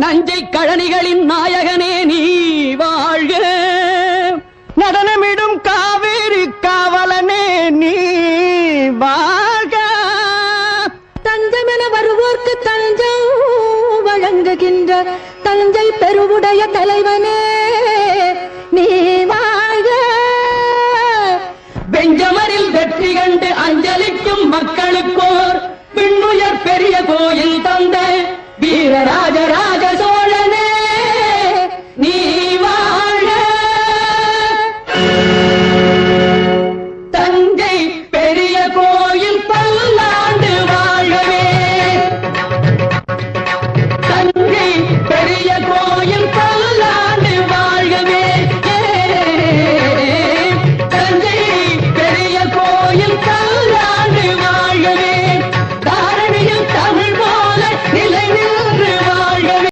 நஞ்சை கழனிகளின் நாயகனே நீ வாழ்க. நடனமிடும் காவேரி காவலனே நீ வாழ்க. தஞ்சமென வருவோர்க்கு தஞ்சம் வழங்குகின்ற தஞ்சை பெருவுடைய தலைவனே நீ வாழ்க. பெஞ்சமரில் வெற்றி கண்டு அஞ்சலிக்கும் மக்களுக்கோர் விண்ணுயர் பெரிய கோயில் தந்த வீரராஜராஜ